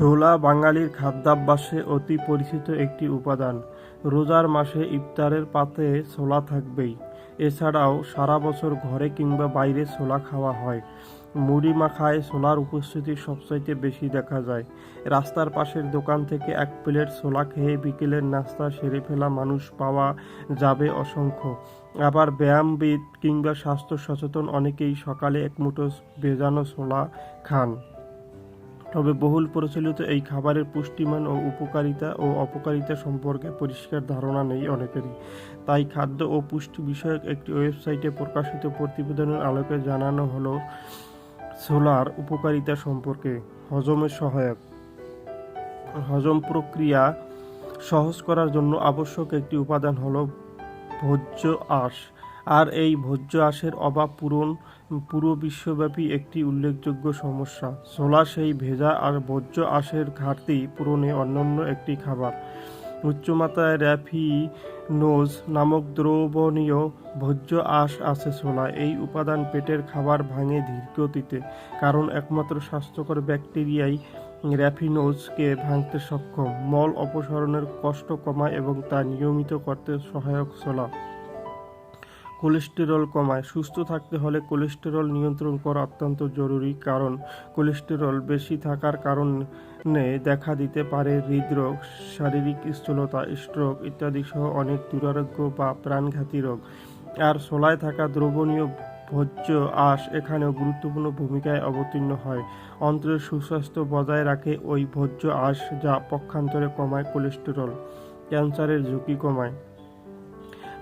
ছোলা বাঙালির খাদ্যাভ্যাসে অতি পরিচিত একটি উপাদান। রোজার মাসে ইফতারের পাতে ছোলা থাকবেই। এছাড়াও সারা বছর ঘরে কিংবা বাইরে ছোলা খাওয়া হয়। মুড়ি মাখায় ছোলার উপস্থিতি সবচাইতে বেশি দেখা যায়। রাস্তার পাশের দোকান থেকে এক প্লেট ছোলা খেয়ে বিকেলের নাস্তা সেরে ফেলা মানুষ পাওয়া যাবে অসংখ্য। আবার ব্যায়ামবিদ কিংবা স্বাস্থ্য সচেতন অনেকেই সকালে এক মুঠো ভেজানো ছোলা খান। তবে বহুল প্রচলিত এই খাবারের পুষ্টিমান ও অপকারিতা সম্পর্কে পরিষ্কার ধারণা নেই অনেকেরই। তাই খাদ্য ও পুষ্টি বিষয়ক একটি ওয়েবসাইটে প্রকাশিত প্রতিবেদনের আলোকে জানানো হলো ছোলার উপকারিতা সম্পর্কে। হজমের সহায়ক। হজম প্রক্রিয়া সহজ করার জন্য আবশ্যক একটি উপাদান হলো ভোজ্য আঁশ। আর এই ভোজ্য আঁশের অভাব পুরো বিশ্বব্যাপী একটি উল্লেখযোগ্য সমস্যা। ছোলা সেই ভেজা আর ভোজ্য আঁশের ঘাটতি পূরণে অনন্য একটি খাবার। উচ্চমাত্রায় র্যাফিনোজ নামক দ্রবণীয় ভোজ্য আঁশ আছে ছোলায়। এই উপাদান পেটের খাবার ভাঙে ধীরগতিতে, কারণ একমাত্র স্বাস্থ্যকর ব্যাকটেরিয়াই র্যাফিনোজকে ভাঙতে সক্ষম। মল অপসারণের কষ্ট কমায় এবং তা নিয়মিত করতে সহায়ক ছোলা। কোলেস্টেরল কমায়। সুস্থ থাকতে হলে কোলেস্টেরল নিয়ন্ত্রণ করা অত্যন্ত জরুরি, কারণ কোলেস্টেরল বেশি থাকার কারণে দেখা দিতে পারে হৃদরোগ, শারীরিক স্থূলতা, স্ট্রোক ইত্যাদি সহ অনেক দুরারোগ্য বা প্রাণঘাতী রোগ। আর ছোলায় থাকা দ্রবণীয় ভোজ্য আঁশ এখানেও গুরুত্বপূর্ণ ভূমিকায় অবতীর্ণ হয়। অন্ত্রের সুস্বাস্থ্য বজায় রাখে ওই ভোজ্য আঁশ, যা পক্ষান্তরে কমায় কোলেস্টেরল। ক্যান্সারের ঝুঁকি কমায়।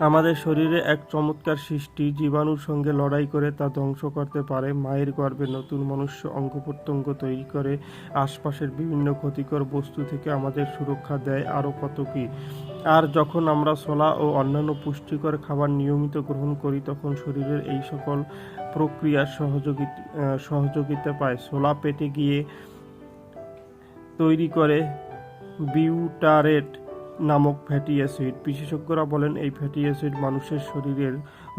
আমাদের শরীরে এক চমৎকার সৃষ্টি জীবাণুর সঙ্গে লড়াই করে তা ধ্বংস করতে পারে। মায়ের গর্ভে নতুন মনুষ্য অঙ্গপ্রত্যঙ্গ তৈরি করে, আশপাশের বিভিন্ন ক্ষতিকর বস্তু থেকে আমাদের সুরক্ষা দেয়, আরও কত কী। আর যখন আমরা ছোলা ও অন্যান্য পুষ্টিকর খাবার নিয়মিত গ্রহণ করি, তখন শরীরের এই সকল প্রক্রিয়ার সহযোগিতা পায়। ছোলা পেটে গিয়ে তৈরি করে বিউটারেট নামক ফ্যাটি অ্যাসিড। বিশেষজ্ঞরা বলেন, এই ফ্যাটি অ্যাসিড মানুষের শরীরের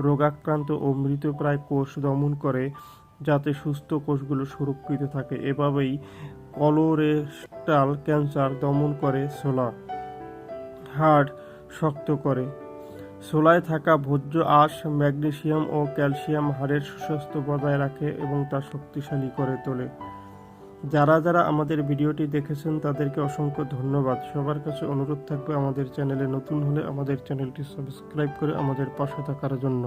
রোগাক্রান্ত ও মৃতপ্রায় কোষ দমন করে, যাতে সুস্থ কোষগুলো সুরক্ষিত থাকে। এভাবেই কলোরেস্টাল ক্যান্সার দমন করে ছোলা। হাড় শক্ত করে। ছোলায় থাকা ভোজ্য আঁশ, ম্যাগনেসিয়াম ও ক্যালসিয়াম হাড়ের সুস্বাস্থ্য বজায় রাখে এবং তা শক্তিশালী করে তোলে। যারা আমাদের ভিডিওটি দেখেছেন তাদেরকে অসংখ্য ধন্যবাদ। সবার কাছে অনুরোধ থাকবে, আমাদের চ্যানেলে নতুন হলে আমাদের চ্যানেলটি সাবস্ক্রাইব করে আমাদের পাশে থাকার জন্য।